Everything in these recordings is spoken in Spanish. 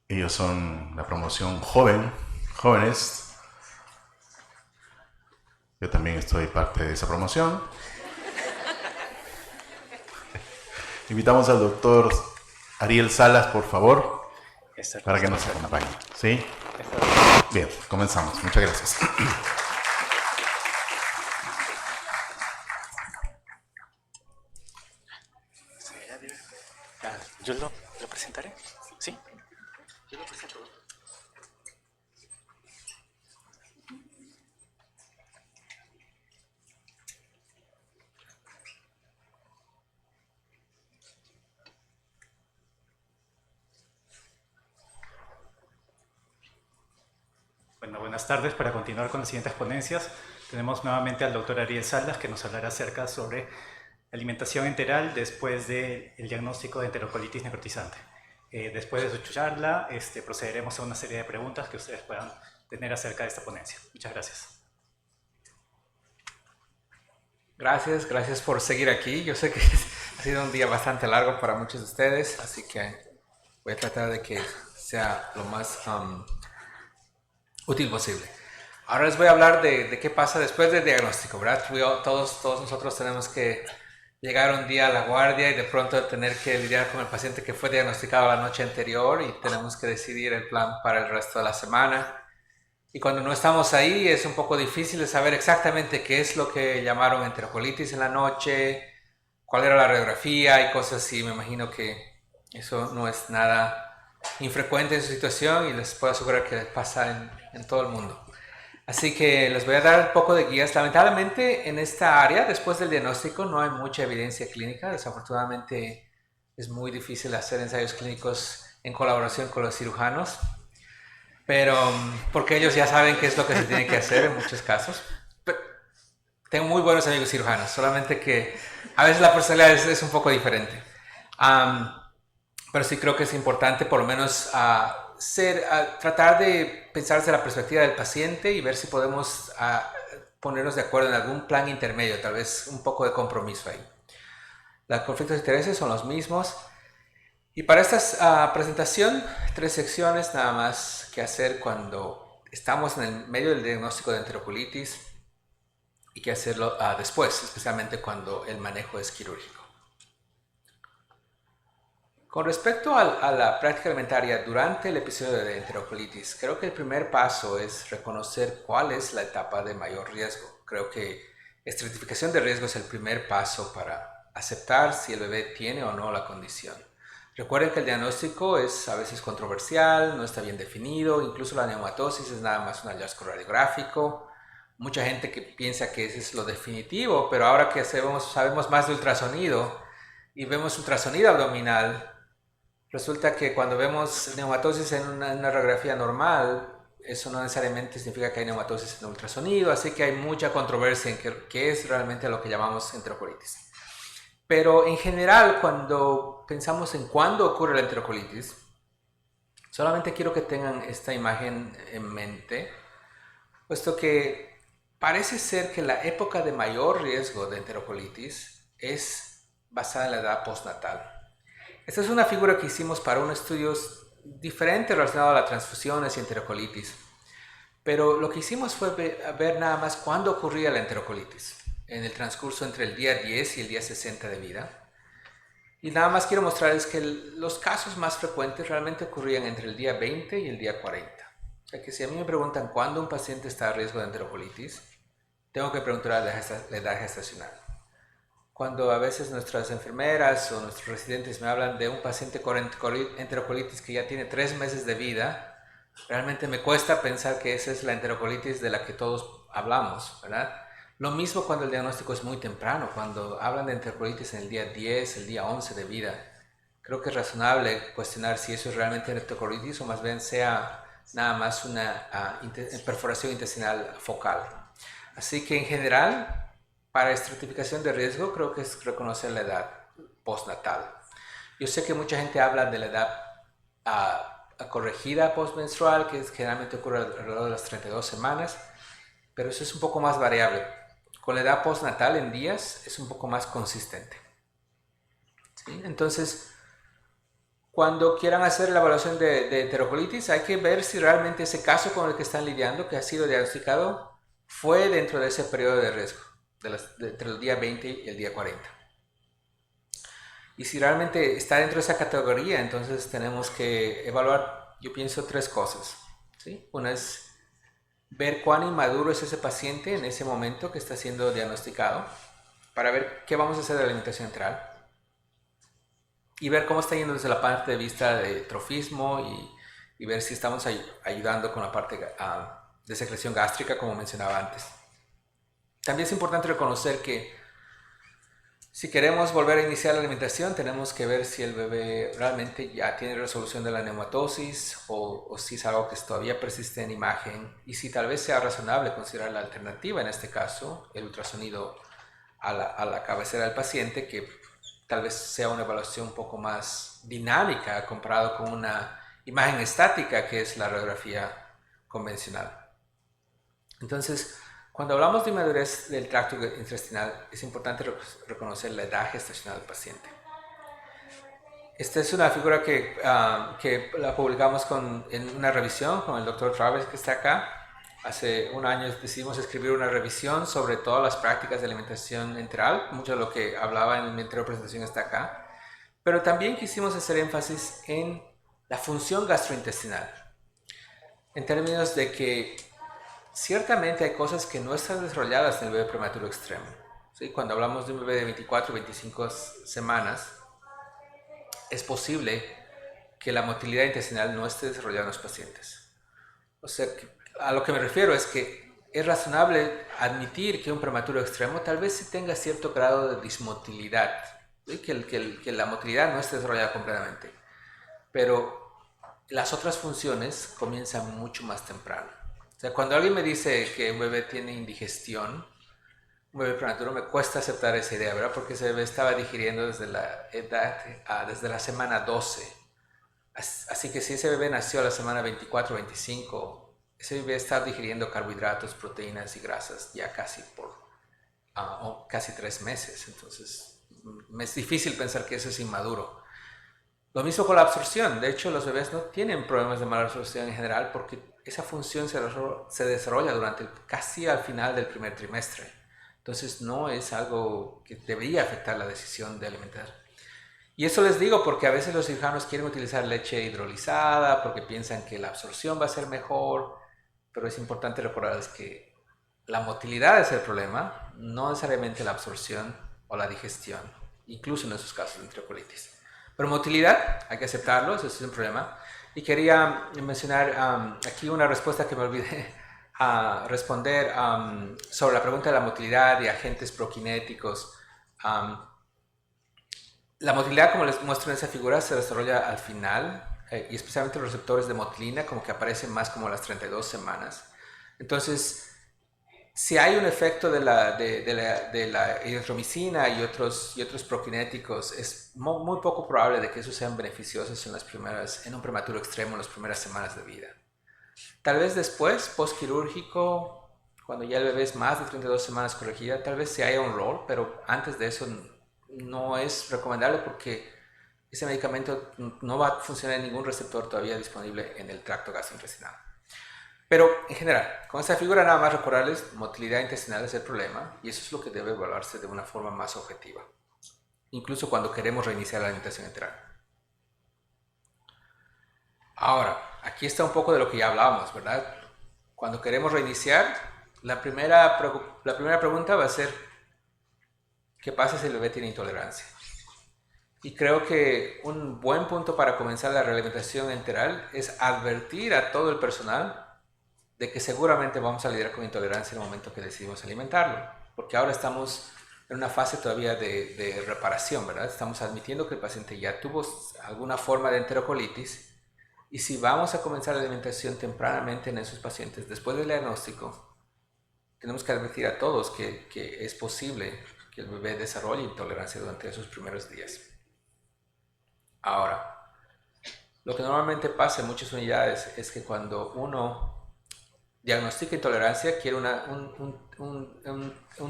Ellos son la promoción jóvenes. Yo también estoy parte de esa promoción. Invitamos al doctor Ariel Salas, por favor, para que nos acompañe. ¿Sí? Bien, comenzamos. Muchas gracias. Yo lo presentaré. ¿Sí? Yo lo presento. Bueno, buenas tardes. Para continuar con las siguientes ponencias, tenemos nuevamente al doctor Ariel Salas, que nos hablará acerca sobre alimentación enteral después del diagnóstico de enterocolitis necrotizante. Después de su charla, procederemos a una serie de preguntas que ustedes puedan tener acerca de esta ponencia. Muchas gracias. Gracias por seguir aquí. Yo sé que ha sido un día bastante largo para muchos de ustedes, así que voy a tratar de que sea lo más útil posible. Ahora les voy a hablar de qué pasa después del diagnóstico, ¿verdad? Todos nosotros tenemos que llegar un día a la guardia y de pronto tener que lidiar con el paciente que fue diagnosticado la noche anterior y tenemos que decidir el plan para el resto de la semana. Y cuando no estamos ahí es un poco difícil de saber exactamente qué es lo que llamaron enterocolitis en la noche, cuál era la radiografía y cosas así. Me imagino que eso no es nada infrecuente en su situación y les puedo asegurar que pasa en todo el mundo. Así que les voy a dar un poco de guías. Lamentablemente en esta área, después del diagnóstico, no hay mucha evidencia clínica. Desafortunadamente es muy difícil hacer ensayos clínicos en colaboración con los cirujanos, pero porque ellos ya saben qué es lo que se tiene que hacer en muchos casos. Pero tengo muy buenos amigos cirujanos, solamente que a veces la personalidad es un poco diferente. Pero sí creo que es importante por lo menos tratar de pensar desde la perspectiva del paciente y ver si podemos ponernos de acuerdo en algún plan intermedio, tal vez un poco de compromiso ahí. Los conflictos de intereses son los mismos. Y para esta presentación, 3 secciones nada más que hacer cuando estamos en el medio del diagnóstico de enterocolitis y que hacerlo después, especialmente cuando el manejo es quirúrgico. Con respecto a la práctica alimentaria durante el episodio de enterocolitis, creo que el primer paso es reconocer cuál es la etapa de mayor riesgo. Creo que estratificación de riesgo es el primer paso para aceptar si el bebé tiene o no la condición. Recuerden que el diagnóstico es a veces controversial, no está bien definido, incluso la neumatosis es nada más un hallazgo radiográfico. Mucha gente que piensa que ese es lo definitivo, pero ahora que sabemos más de ultrasonido y vemos ultrasonido abdominal, resulta que cuando vemos neumatosis en una radiografía normal, eso no necesariamente significa que hay neumatosis en ultrasonido, así que hay mucha controversia en qué es realmente lo que llamamos enterocolitis. Pero en general, cuando pensamos en cuándo ocurre la enterocolitis, solamente quiero que tengan esta imagen en mente, puesto que parece ser que la época de mayor riesgo de enterocolitis es basada en la edad postnatal. Esta es una figura que hicimos para un estudio diferente relacionado a las transfusiones y enterocolitis. Pero lo que hicimos fue ver nada más cuándo ocurría la enterocolitis en el transcurso entre el día 10 y el día 60 de vida. Y nada más quiero mostrarles que los casos más frecuentes realmente ocurrían entre el día 20 y el día 40. O sea que si a mí me preguntan cuándo un paciente está a riesgo de enterocolitis, tengo que preguntar la edad gestacional. Cuando a veces nuestras enfermeras o nuestros residentes me hablan de un paciente con enterocolitis que ya tiene 3 meses de vida, realmente me cuesta pensar que esa es la enterocolitis de la que todos hablamos, ¿verdad? Lo mismo cuando el diagnóstico es muy temprano, cuando hablan de enterocolitis en el día 10, el día 11 de vida. Creo que es razonable cuestionar si eso es realmente enterocolitis o más bien sea nada más una perforación intestinal focal. Así que en general, para estratificación de riesgo, creo que es reconocer la edad postnatal. Yo sé que mucha gente habla de la edad corregida postmenstrual, que generalmente ocurre alrededor de las 32 semanas, pero eso es un poco más variable. Con la edad postnatal en días es un poco más consistente. ¿Sí? Entonces, Cuando quieran hacer la evaluación de enterocolitis, hay que ver si realmente ese caso con el que están lidiando, que ha sido diagnosticado, fue dentro de ese periodo de riesgo, entre el día 20 y el día 40. Y si realmente está dentro de esa categoría, entonces tenemos que evaluar, yo pienso, 3 cosas, ¿sí? Una es ver cuán inmaduro es ese paciente en ese momento que está siendo diagnosticado, para ver qué vamos a hacer de la alimentación enteral. Y ver cómo está yendo desde la parte de vista de trofismo y ver si estamos ayudando con la parte de secreción gástrica, como mencionaba antes. También es importante reconocer que si queremos volver a iniciar la alimentación, tenemos que ver si el bebé realmente ya tiene resolución de la neumatosis o si es algo que todavía persiste en imagen, y si tal vez sea razonable considerar la alternativa, en este caso, el ultrasonido a la cabecera del paciente, que tal vez sea una evaluación un poco más dinámica comparado con una imagen estática que es la radiografía convencional. Entonces, cuando hablamos de inmadurez del tracto intestinal, es importante reconocer la edad gestacional del paciente. Esta es una figura que la publicamos en una revisión con el doctor Travis, que está acá. Hace un año decidimos escribir una revisión sobre todas las prácticas de alimentación enteral. Mucho de lo que hablaba en mi anterior presentación está acá. Pero también quisimos hacer énfasis en la función gastrointestinal, en términos de que ciertamente hay cosas que no están desarrolladas en el bebé prematuro extremo, ¿sí? Cuando hablamos de un bebé de 24 o 25 semanas, es posible que la motilidad intestinal no esté desarrollada en los pacientes. O sea, a lo que me refiero es que es razonable admitir que un prematuro extremo tal vez sí tenga cierto grado de dismotilidad, ¿sí? Que la motilidad no esté desarrollada completamente, pero las otras funciones comienzan mucho más temprano. O sea, cuando alguien me dice que un bebé tiene indigestión, un bebé prematuro, me cuesta aceptar esa idea, ¿verdad? Porque ese bebé estaba digiriendo desde la semana 12. Así que si ese bebé nació a la semana 24 o 25, ese bebé está digiriendo carbohidratos, proteínas y grasas ya casi casi 3 meses. Entonces, es difícil pensar que eso es inmaduro. Lo mismo con la absorción. De hecho, los bebés no tienen problemas de mala absorción en general porque esa función se desarrolla casi al final del primer trimestre. Entonces, no es algo que debería afectar la decisión de alimentar. Y eso les digo porque a veces los cirujanos quieren utilizar leche hidrolizada porque piensan que la absorción va a ser mejor, pero es importante recordarles que la motilidad es el problema, no necesariamente la absorción o la digestión, incluso en esos casos de enterocolitis. Pero motilidad, hay que aceptarlo, eso es un problema. Y quería mencionar aquí una respuesta que me olvidé responder sobre la pregunta de la motilidad y agentes prokinéticos. La motilidad, como les muestro en esa figura, se desarrolla al final, y especialmente los receptores de motilina, como que aparecen más como a las 32 semanas. Entonces, si hay un efecto de la eritromicina y otros prokinéticos, es muy poco probable de que esos sean beneficiosos en un prematuro extremo en las primeras semanas de vida. Tal vez después, postquirúrgico, cuando ya el bebé es más de 32 semanas corregida, tal vez sí haya un rol, pero antes de eso no es recomendable porque ese medicamento no va a funcionar en ningún receptor todavía disponible en el tracto gastrointestinal. Pero en general, con esta figura nada más recordarles, motilidad intestinal es el problema y eso es lo que debe evaluarse de una forma más objetiva, incluso cuando queremos reiniciar la alimentación enteral. Ahora, aquí está un poco de lo que ya hablábamos, ¿verdad? Cuando queremos reiniciar, la primera pregunta va a ser, ¿qué pasa si el bebé tiene intolerancia? Y creo que un buen punto para comenzar la realimentación enteral es advertir a todo el personal de que seguramente vamos a lidiar con intolerancia en el momento que decidimos alimentarlo, porque ahora estamos en una fase todavía de reparación, ¿verdad? Estamos admitiendo que el paciente ya tuvo alguna forma de enterocolitis, y si vamos a comenzar la alimentación tempranamente en esos pacientes, después del diagnóstico, tenemos que advertir a todos que es posible que el bebé desarrolle intolerancia durante esos primeros días. Ahora, lo que normalmente pasa en muchas unidades es que cuando uno diagnostica intolerancia, quiere un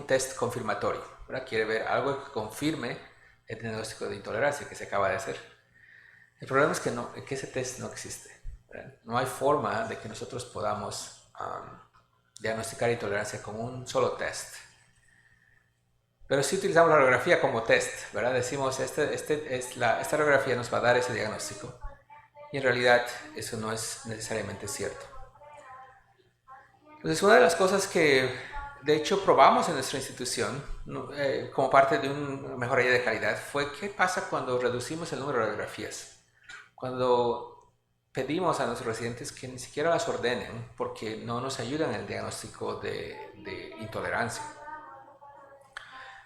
test confirmatorio, ¿verdad? Quiere ver algo que confirme el diagnóstico de intolerancia que se acaba de hacer. El problema es que ese test no existe, ¿verdad? No hay forma de que nosotros podamos diagnosticar intolerancia con un solo test. Pero si utilizamos la radiografía como test, ¿verdad? Decimos, esta radiografía nos va a dar ese diagnóstico. Y en realidad eso no es necesariamente cierto. Entonces, una de las cosas que de hecho probamos en nuestra institución como parte de una mejoría de calidad fue qué pasa cuando reducimos el número de radiografías. Cuando pedimos a nuestros residentes que ni siquiera las ordenen porque no nos ayudan en el diagnóstico de intolerancia.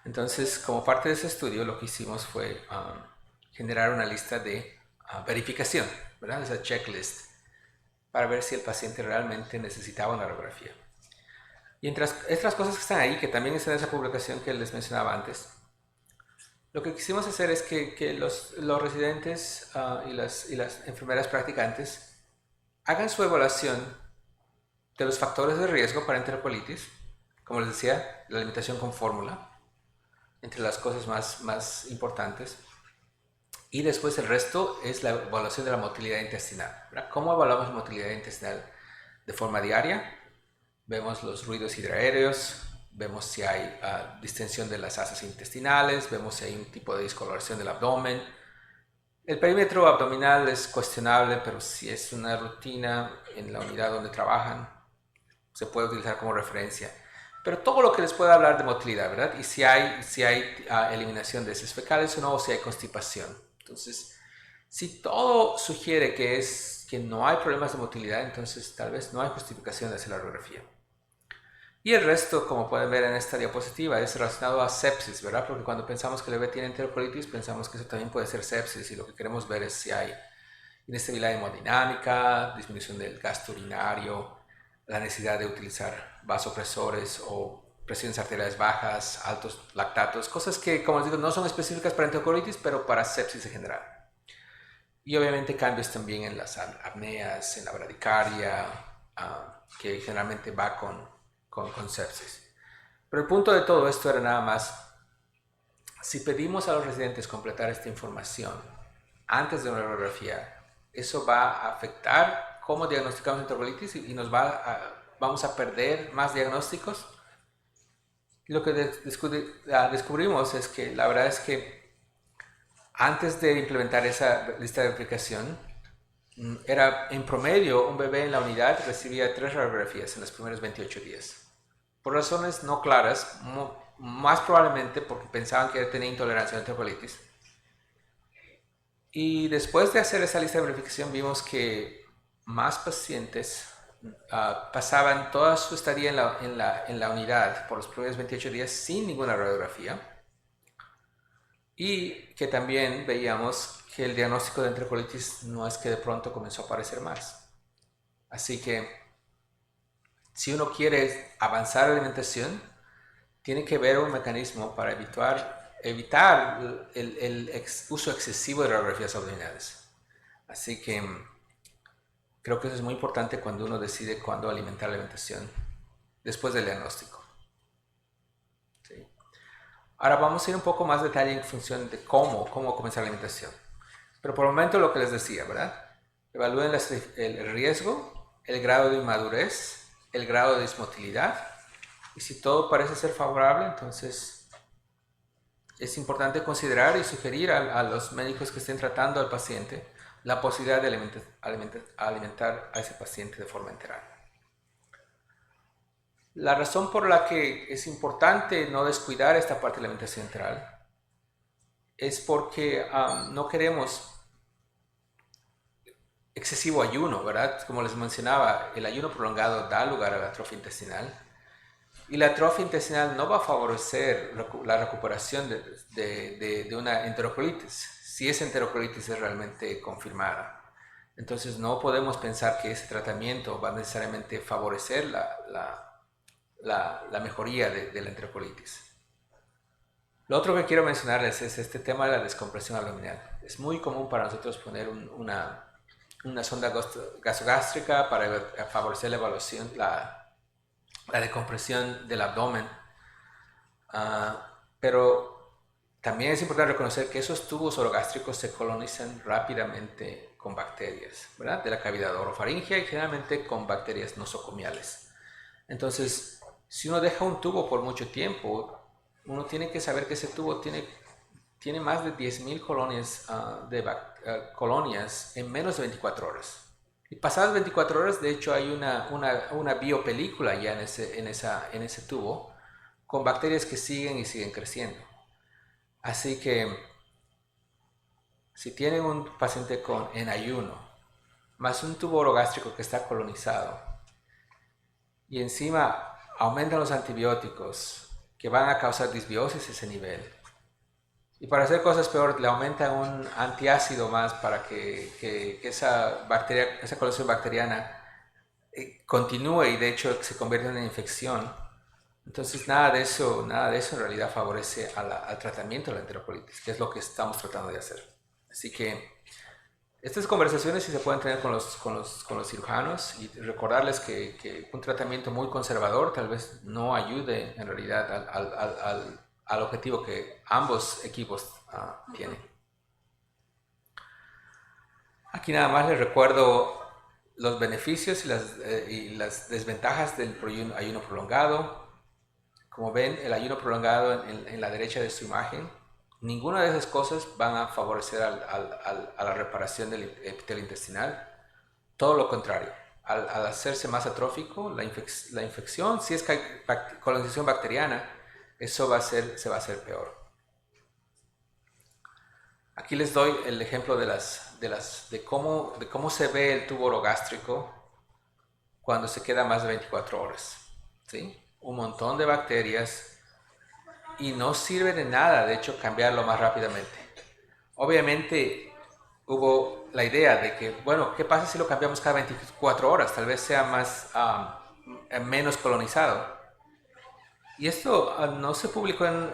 Entonces, como parte de ese estudio, lo que hicimos fue generar una lista de verificación, ¿verdad? Esa checklist, para ver si el paciente realmente necesitaba una radiografía. Y entre estas cosas que están ahí, que también están en esa publicación que les mencionaba antes, lo que quisimos hacer es que los residentes y las enfermeras practicantes hagan su evaluación de los factores de riesgo para enterocolitis, como les decía, la alimentación con fórmula, entre las cosas más importantes. Y después el resto es la evaluación de la motilidad intestinal, ¿verdad? ¿Cómo evaluamos la motilidad intestinal de forma diaria? Vemos los ruidos hidroaéreos, vemos si hay distensión de las asas intestinales, vemos si hay un tipo de discoloración del abdomen. El perímetro abdominal es cuestionable, pero si es una rutina en la unidad donde trabajan, se puede utilizar como referencia. Pero todo lo que les pueda hablar de motilidad, ¿verdad? Y si hay eliminación de heces fecales o no, o si hay constipación. Entonces, si todo sugiere que no hay problemas de motilidad, entonces tal vez no hay justificación de hacer la radiografía. Y el resto, como pueden ver en esta diapositiva, es relacionado a sepsis, ¿verdad? Porque cuando pensamos que el bebé tiene enterocolitis, pensamos que eso también puede ser sepsis, y lo que queremos ver es si hay inestabilidad hemodinámica, disminución del gasto urinario, la necesidad de utilizar vasopresores o presiones arteriales bajas, altos lactatos, cosas que, como les digo, no son específicas para enterocolitis, pero para sepsis en general. Y obviamente cambios también en las apneas, en la bradicardia, que generalmente va con sepsis. Pero el punto de todo esto era nada más, si pedimos a los residentes completar esta información antes de una radiografía, eso va a afectar cómo diagnosticamos enterocolitis y vamos a perder más diagnósticos. Lo que descubrimos es que la verdad es que antes de implementar esa lista de verificación, era en promedio un bebé en la unidad recibía 3 radiografías en los primeros 28 días. Por razones no claras, más probablemente porque pensaban que tenía intolerancia a la enterocolitis. Y después de hacer esa lista de verificación vimos que más pacientes pasaban toda su estadía en la unidad por los primeros 28 días sin ninguna radiografía. Y que también veíamos que el diagnóstico de enterocolitis no es que de pronto comenzó a aparecer más. Así que si uno quiere avanzar en la alimentación, tiene que ver un mecanismo para evitar el uso excesivo de radiografías abdominales. Así que creo que eso es muy importante cuando uno decide cuándo alimentar la alimentación después del diagnóstico. ¿Sí? Ahora vamos a ir un poco más de detalle en función de cómo comenzar la alimentación. Pero por el momento lo que les decía, ¿verdad? Evalúen el riesgo, el grado de inmadurez, el grado de dismotilidad, y si todo parece ser favorable, entonces es importante considerar y sugerir a los médicos que estén tratando al paciente la posibilidad de alimentar a ese paciente de forma enteral. La razón por la que es importante no descuidar esta parte de la alimentación enteral es porque no queremos excesivo ayuno, ¿verdad? Como les mencionaba, el ayuno prolongado da lugar a la atrofia intestinal, y la atrofia intestinal no va a favorecer la recuperación de una enterocolitis, si esa enterocolitis es realmente confirmada. Entonces no podemos pensar que ese tratamiento va a necesariamente favorecer la mejoría de la enterocolitis. Lo otro que quiero mencionarles es este tema de la descompresión abdominal. Es muy común para nosotros poner una sonda gasogástrica para favorecer la evaluación, la decompresión del abdomen, pero también es importante reconocer que esos tubos orogástricos se colonizan rápidamente con bacterias, ¿verdad? De la cavidad orofaringea y generalmente con bacterias nosocomiales. Entonces, si uno deja un tubo por mucho tiempo, uno tiene que saber que ese tubo tiene más de 10.000 colonias en menos de 24 horas. Y pasadas 24 horas, de hecho, hay una biopelícula ya en ese tubo con bacterias que siguen y siguen creciendo. Así que, si tienen un paciente en ayuno, más un tubo orogástrico que está colonizado, y encima aumentan los antibióticos que van a causar disbiosis a ese nivel, y para hacer cosas peor, le aumentan un antiácido más para que esa colonización bacteriana continúe y de hecho se convierta en una infección. Entonces nada de eso en realidad favorece al tratamiento de la enterocolitis, que es lo que estamos tratando de hacer. Así que estas conversaciones sí se pueden tener con los cirujanos y recordarles que un tratamiento muy conservador tal vez no ayude en realidad al objetivo que ambos equipos tienen. Aquí nada más les recuerdo los beneficios y las desventajas del ayuno prolongado. Como ven, el ayuno prolongado en la derecha de su imagen, ninguna de esas cosas van a favorecer a la reparación del epitelio intestinal. Todo lo contrario, al hacerse más atrófico, la infección, si es colonización bacteriana, eso se va a hacer peor. Aquí les doy el ejemplo de cómo se ve el tubo orogástrico cuando se queda más de 24 horas. ¿Sí? Un montón de bacterias y no sirve de nada, de hecho, cambiarlo más rápidamente. Obviamente hubo la idea de que, bueno, ¿qué pasa si lo cambiamos cada 24 horas? Tal vez sea menos colonizado. Y esto no se publicó en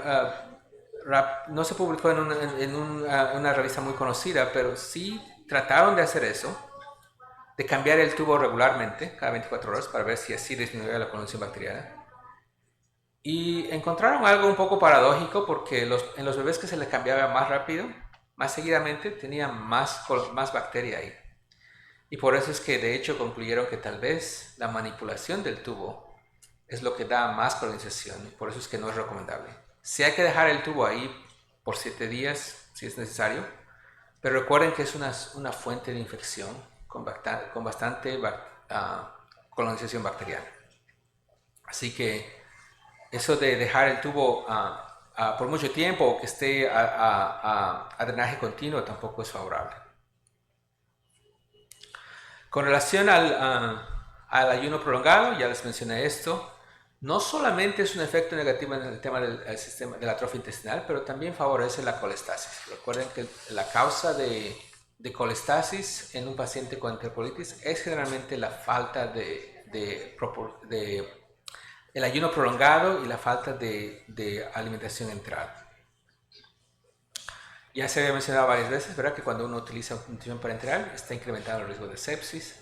una revista muy conocida, pero sí trataron de hacer eso, de cambiar el tubo regularmente cada 24 horas para ver si así disminuía la colonización bacteriana. Y encontraron algo un poco paradójico porque en los bebés que se les cambiaba más rápido, más seguidamente, tenían más bacteria ahí. Y por eso es que de hecho concluyeron que tal vez la manipulación del tubo es lo que da más colonización y por eso es que no es recomendable. Sí hay que dejar el tubo ahí por 7 días si es necesario, pero recuerden que es una fuente de infección con bastante colonización bacteriana. Así que eso de dejar el tubo por mucho tiempo o que esté a drenaje continuo tampoco es favorable. Con relación al ayuno prolongado, ya les mencioné esto, no solamente es un efecto negativo en el tema del sistema de la atrofia intestinal, pero también favorece la colestasis. Recuerden que la causa de colestasis en un paciente con enterocolitis es generalmente la falta el ayuno prolongado y la falta de alimentación enteral. Ya se había mencionado varias veces, ¿verdad? Que cuando uno utiliza nutrición parenteral está incrementando el riesgo de sepsis.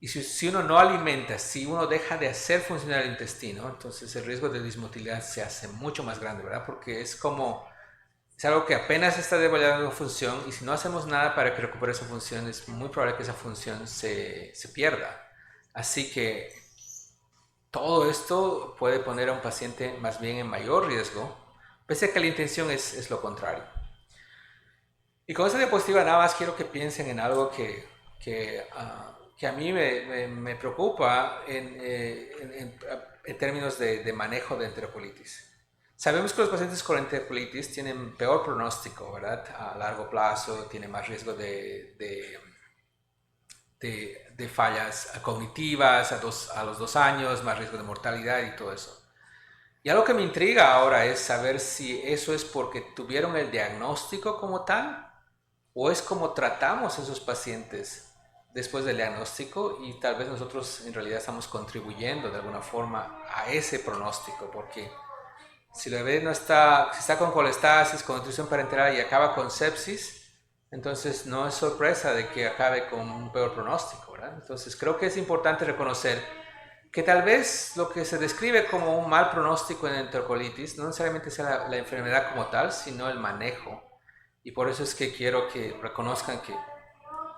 Y si uno no alimenta, si uno deja de hacer funcionar el intestino, entonces el riesgo de dismotilidad se hace mucho más grande, ¿verdad? Porque es algo que apenas está devolviendo función y si no hacemos nada para que recupere esa función, es muy probable que esa función se pierda. Así que todo esto puede poner a un paciente más bien en mayor riesgo, pese a que la intención es lo contrario. Y con esta diapositiva nada más quiero que piensen en algo que a mí me preocupa en términos de manejo de enterocolitis. Sabemos que los pacientes con enterocolitis tienen peor pronóstico, ¿verdad? A largo plazo, tienen más riesgo de fallas cognitivas a los 2 años, más riesgo de mortalidad y todo eso. Y algo que me intriga ahora es saber si eso es porque tuvieron el diagnóstico como tal o es como tratamos a esos pacientes después del diagnóstico y tal vez nosotros en realidad estamos contribuyendo de alguna forma a ese pronóstico, porque si el bebé si está con colestasis, con nutrición parenteral y acaba con sepsis, entonces no es sorpresa de que acabe con un peor pronóstico, ¿verdad? Entonces creo que es importante reconocer que tal vez lo que se describe como un mal pronóstico en enterocolitis no necesariamente sea la enfermedad como tal, sino el manejo. Y por eso es que quiero que reconozcan que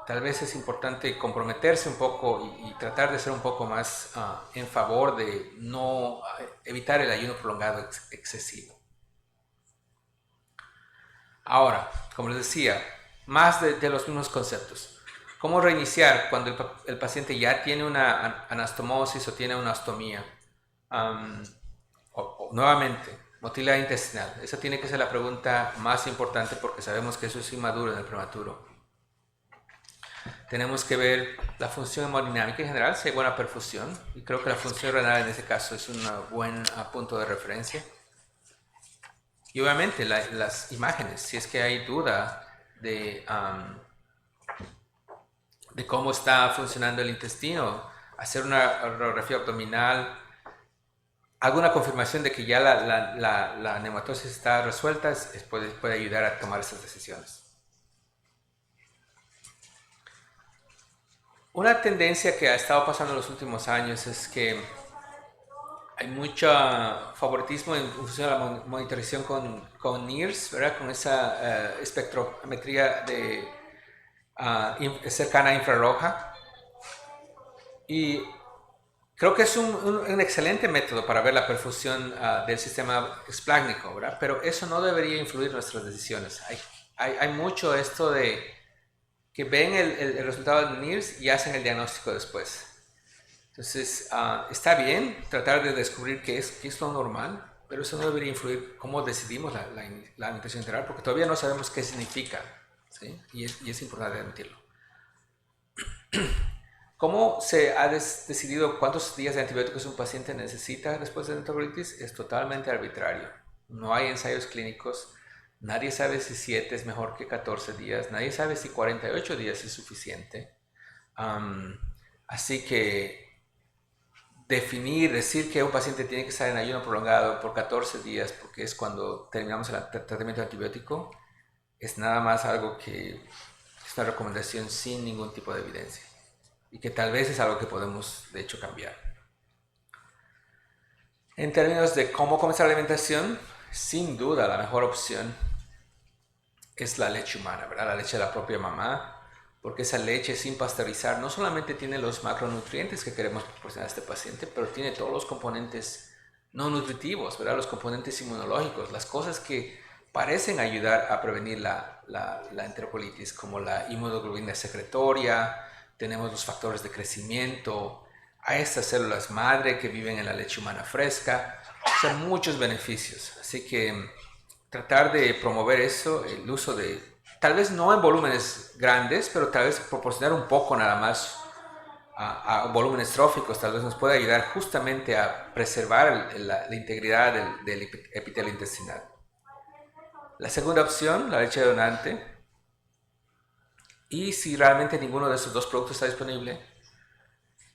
tal vez es importante comprometerse un poco y tratar de ser un poco más en favor de no evitar el ayuno prolongado excesivo. Ahora, como les decía, más de los mismos conceptos. ¿Cómo reiniciar cuando el paciente ya tiene una anastomosis o tiene una ostomía? Nuevamente, motilidad intestinal. Esa tiene que ser la pregunta más importante porque sabemos que eso es inmaduro en el prematuro. Tenemos que ver la función hemodinámica en general, si hay buena perfusión, y creo que la función renal en ese caso es un buen punto de referencia. Y obviamente las imágenes, si es que hay duda de cómo está funcionando el intestino, hacer una radiografía abdominal, alguna confirmación de que ya la neumatosis está resuelta, puede ayudar a tomar esas decisiones. Una tendencia que ha estado pasando en los últimos años es que hay mucho favoritismo en función de la monitorización con NIRS, ¿verdad? Con esa espectrometría cercana a infrarroja. Y creo que es un excelente método para ver la perfusión del sistema esplácnico, ¿verdad? Pero eso no debería influir en nuestras decisiones. Hay mucho esto de que ven el resultado del NIRS y hacen el diagnóstico después. Entonces, está bien tratar de descubrir qué es lo normal, pero eso no debería influir cómo decidimos la alimentación enteral, porque todavía no sabemos qué significa, ¿sí? Y es importante admitirlo. ¿Cómo se ha decidido cuántos días de antibióticos un paciente necesita después de enterocolitis? Es totalmente arbitrario. No hay ensayos clínicos. Nadie sabe si 7 es mejor que 14 días. Nadie sabe si 48 días es suficiente. Así que decir que un paciente tiene que estar en ayuno prolongado por 14 días porque es cuando terminamos el tratamiento antibiótico es nada más algo que es una recomendación sin ningún tipo de evidencia y que tal vez es algo que podemos de hecho cambiar. En términos de cómo comenzar la alimentación, sin duda la mejor opción es la leche humana, ¿verdad? La leche de la propia mamá, porque esa leche sin pasteurizar no solamente tiene los macronutrientes que queremos proporcionar a este paciente, pero tiene todos los componentes no nutritivos, ¿verdad? Los componentes inmunológicos, las cosas que parecen ayudar a prevenir la enterocolitis, como la inmunoglobulina secretoria, tenemos los factores de crecimiento, a estas células madre que viven en la leche humana fresca, son muchos beneficios, así que tratar de promover eso, el uso de, tal vez no en volúmenes grandes, pero tal vez proporcionar un poco nada más a volúmenes tróficos, tal vez nos puede ayudar justamente a preservar la integridad del epitelio intestinal. La segunda opción, la leche donante, y si realmente ninguno de esos dos productos está disponible,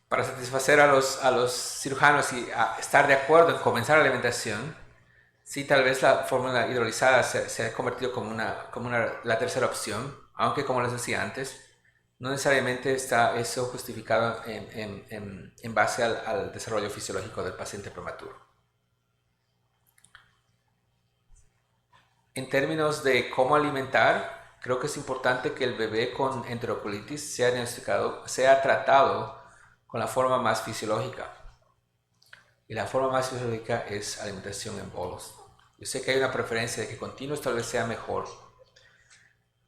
para satisfacer a los cirujanos y estar de acuerdo en comenzar la alimentación, sí, tal vez la fórmula hidrolizada se ha convertido como la tercera opción, aunque como les decía antes, no necesariamente está eso justificado en base al desarrollo fisiológico del paciente prematuro. En términos de cómo alimentar, creo que es importante que el bebé con enterocolitis sea tratado con la forma más fisiológica. Y la forma más fisiológica es alimentación en bolos. Yo sé que hay una preferencia de que continuos tal vez sea mejor,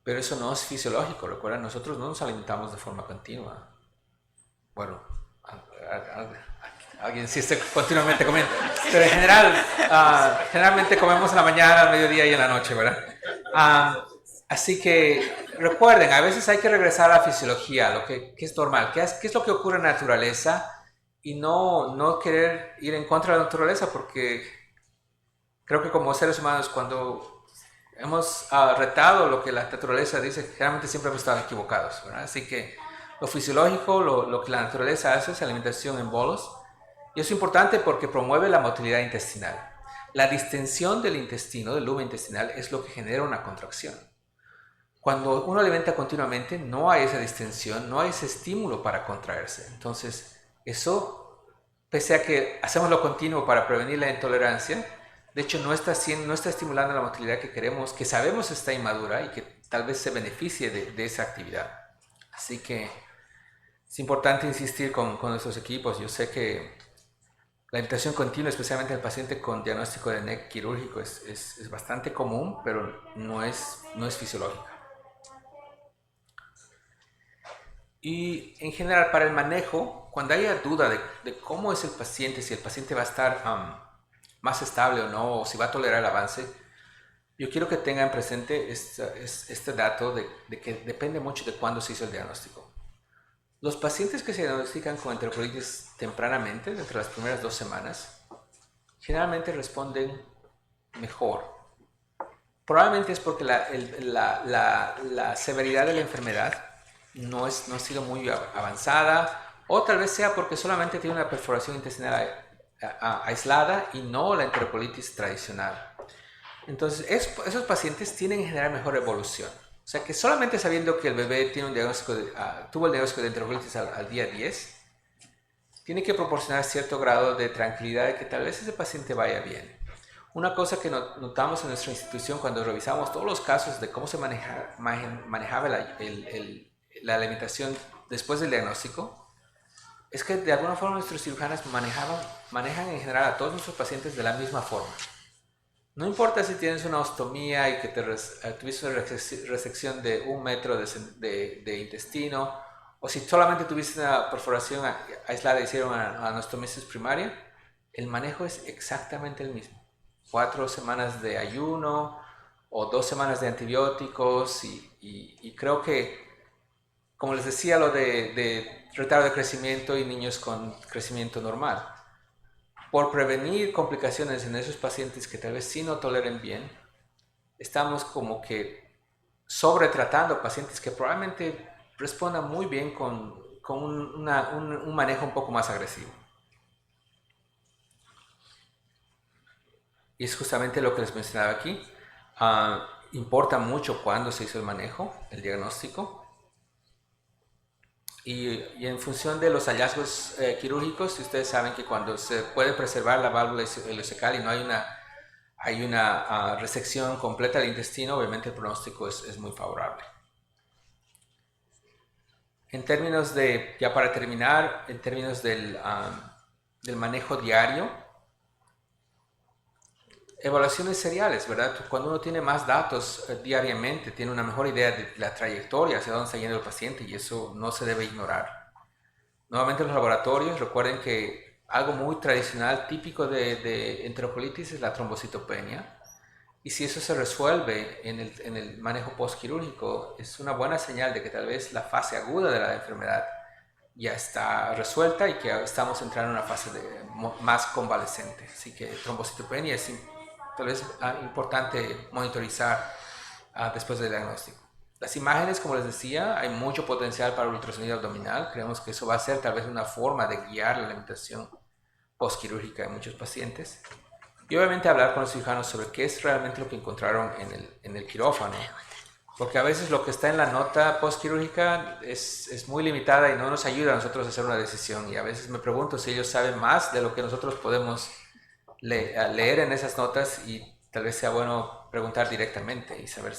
pero eso no es fisiológico. Recuerden, nosotros no nos alimentamos de forma continua. Bueno, alguien insiste continuamente comiendo, pero en general, generalmente comemos en la mañana, al mediodía y en la noche, ¿verdad? Así que recuerden, a veces hay que regresar a la fisiología, lo que es normal, qué es lo que ocurre en la naturaleza, y no querer ir en contra de la naturaleza, porque creo que como seres humanos cuando hemos retado lo que la naturaleza dice, generalmente siempre hemos estado equivocados, ¿verdad? Así que lo fisiológico, lo que la naturaleza hace es alimentación en bolos, y es importante porque promueve la motilidad intestinal. La distensión del intestino, del lumen intestinal, es lo que genera una contracción. Cuando uno alimenta continuamente, no hay esa distensión, no hay ese estímulo para contraerse. Entonces, eso pese a que hacemos lo continuo para prevenir la intolerancia, de hecho no está estimulando la motilidad que queremos, que sabemos está inmadura y que tal vez se beneficie de esa actividad. Así que es importante insistir con nuestros equipos. Yo sé que la alimentación continua, especialmente en el paciente con diagnóstico de NEC quirúrgico, es bastante común, pero no es fisiológica. Y en general, para el manejo, cuando haya duda de cómo es el paciente, si el paciente va a estar más estable o no, o si va a tolerar el avance, yo quiero que tengan presente este dato de que depende mucho de cuándo se hizo el diagnóstico. Los pacientes que se diagnostican con enterocolitis tempranamente, entre las primeras 2 semanas, generalmente responden mejor. Probablemente es porque la severidad de la enfermedad no ha sido muy avanzada, o tal vez sea porque solamente tiene una perforación intestinal aislada y no la enterocolitis tradicional. Entonces, esos pacientes tienen en general mejor evolución. O sea que solamente sabiendo que el bebé tiene tuvo el diagnóstico de enterocolitis al día 10, tiene que proporcionar cierto grado de tranquilidad de que tal vez ese paciente vaya bien. Una cosa que notamos en nuestra institución cuando revisamos todos los casos de cómo se manejaba la alimentación después del diagnóstico, es que de alguna forma nuestros cirujanos manejan en general a todos nuestros pacientes de la misma forma. No importa si tienes una ostomía y que tuviste una resección de 1 metro de intestino, o si solamente tuviste una perforación aislada y hicieron anastomosis primaria, el manejo es exactamente el mismo. 4 semanas de ayuno o 2 semanas de antibióticos y creo que, como les decía, lo de retardo de crecimiento y niños con crecimiento normal. Por prevenir complicaciones en esos pacientes que tal vez sí no toleren bien, estamos como que sobretratando pacientes que probablemente respondan muy bien con un manejo un poco más agresivo. Y es justamente lo que les mencionaba aquí. Importa mucho cuándo se hizo el manejo, el diagnóstico. Y en función de los hallazgos quirúrgicos, ustedes saben que cuando se puede preservar la válvula ileocecal y no hay una resección completa del intestino, obviamente el pronóstico es muy favorable. En términos ya para terminar, en términos del manejo diario, evaluaciones seriales, ¿verdad? Cuando uno tiene más datos diariamente, tiene una mejor idea de la trayectoria hacia dónde está yendo el paciente y eso no se debe ignorar. Nuevamente los laboratorios, recuerden que algo muy tradicional, típico de enterocolitis es la trombocitopenia y si eso se resuelve en el manejo postquirúrgico es una buena señal de que tal vez la fase aguda de la enfermedad ya está resuelta y que estamos entrando en una fase más convalescente. Así que trombocitopenia es tal vez importante monitorizar después del diagnóstico. Las imágenes, como les decía, hay mucho potencial para el ultrasonido abdominal. Creemos que eso va a ser tal vez una forma de guiar la alimentación postquirúrgica de muchos pacientes. Y obviamente hablar con los cirujanos sobre qué es realmente lo que encontraron en el quirófano. Porque a veces lo que está en la nota postquirúrgica es muy limitada y no nos ayuda a nosotros a hacer una decisión. Y a veces me pregunto si ellos saben más de lo que nosotros podemos leer en esas notas y tal vez sea bueno preguntar directamente y saber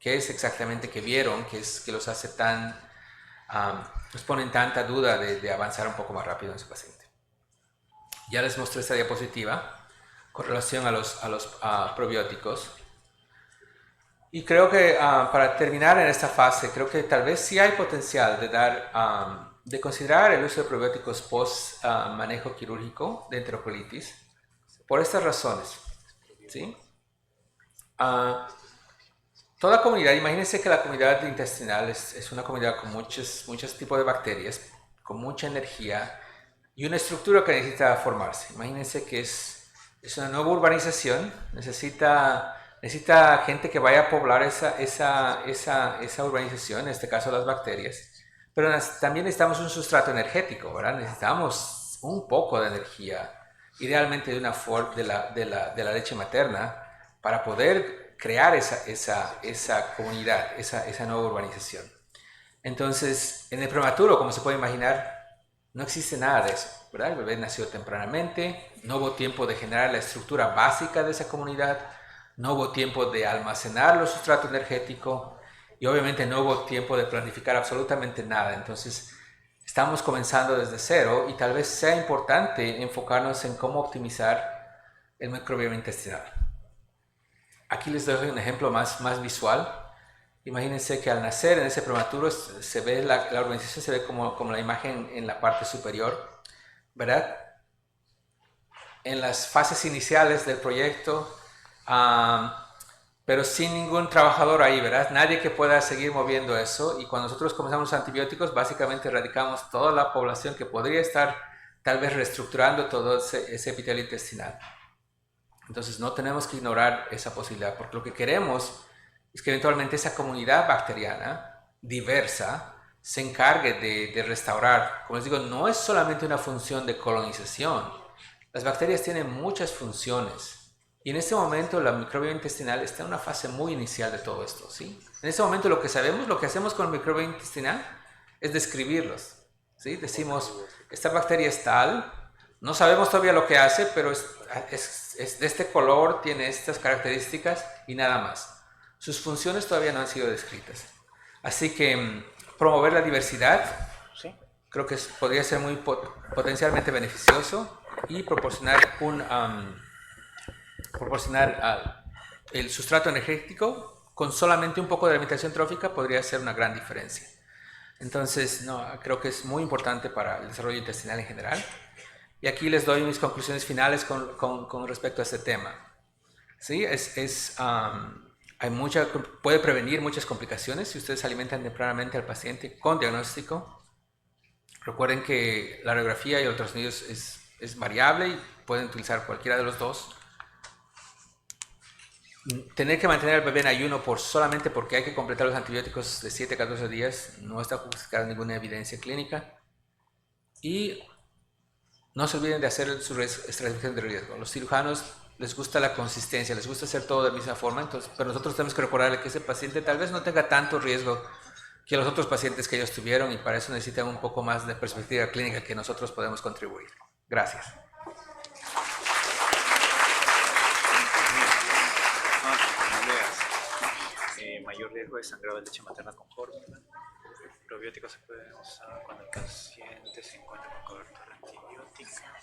qué es exactamente que vieron, que los hace nos ponen tanta duda de avanzar un poco más rápido en su paciente. Ya les mostré esta diapositiva con relación a los probióticos. Y creo que para terminar en esta fase, creo que tal vez sí hay potencial de considerar el uso de probióticos post manejo quirúrgico de enterocolitis por estas razones, ¿sí? Toda comunidad, imagínense que la comunidad intestinal es una comunidad con muchos tipos de bacterias, con mucha energía y una estructura que necesita formarse. Imagínense que es una nueva urbanización, necesita gente que vaya a poblar esa urbanización, en este caso las bacterias, pero también necesitamos un sustrato energético, ¿verdad? Necesitamos un poco de energía, idealmente de la leche materna, para poder crear esa comunidad, esa nueva urbanización. Entonces, en el prematuro, como se puede imaginar, No existe nada de eso, ¿verdad? El bebé nació tempranamente, no hubo tiempo de generar la estructura básica de esa comunidad, no hubo tiempo de almacenar el sustrato energético y obviamente no hubo tiempo de planificar absolutamente nada. Entonces, estamos comenzando desde cero y tal vez sea importante enfocarnos en cómo optimizar el microbioma intestinal. Aquí les doy un ejemplo más visual. Imagínense que al nacer en ese prematuro se ve la organización se ve como la imagen en la parte superior, ¿verdad? En las fases iniciales del proyecto, pero sin ningún trabajador ahí, ¿verdad? Nadie que pueda seguir moviendo eso. Y cuando nosotros comenzamos los antibióticos, básicamente erradicamos toda la población que podría estar tal vez reestructurando todo ese epitelio intestinal. Entonces no tenemos que ignorar esa posibilidad, porque lo que queremos es que eventualmente esa comunidad bacteriana diversa se encargue de restaurar. Como les digo, no es solamente una función de colonización. Las bacterias tienen muchas funciones. Y en este momento la microbioma intestinal está en una fase muy inicial de todo esto, ¿sí? En este momento lo que sabemos, lo que hacemos con el microbioma intestinal es describirlos, ¿sí? Decimos, esta bacteria es tal, no sabemos todavía lo que hace, pero es de este color, tiene estas características y nada más. Sus funciones todavía no han sido descritas. Así que promover la diversidad, ¿sí? Creo que podría ser muy potencialmente beneficioso y proporcionar el sustrato energético con solamente un poco de alimentación trófica podría ser una gran diferencia. Entonces, creo que es muy importante para el desarrollo intestinal en general. Y aquí les doy mis conclusiones finales con respecto a este tema. ¿Sí? Puede prevenir muchas complicaciones si ustedes alimentan tempranamente al paciente con diagnóstico. Recuerden que la radiografía y el ultrasonido es variable y pueden utilizar cualquiera de los dos. Tener que mantener al bebé en ayuno solamente porque hay que completar los antibióticos de 7 a 14 días no está justificada ninguna evidencia clínica. Y no se olviden de hacer su estratificación de riesgo. A los cirujanos les gusta la consistencia, les gusta hacer todo de la misma forma, entonces, pero nosotros tenemos que recordarle que ese paciente tal vez no tenga tanto riesgo que los otros pacientes que ellos tuvieron y para eso necesitan un poco más de perspectiva clínica que nosotros podemos contribuir. Gracias. Mayor riesgo de sangrado de leche materna con fórmula. Probióticos se pueden usar cuando el paciente se encuentra con cobertura antibiótica.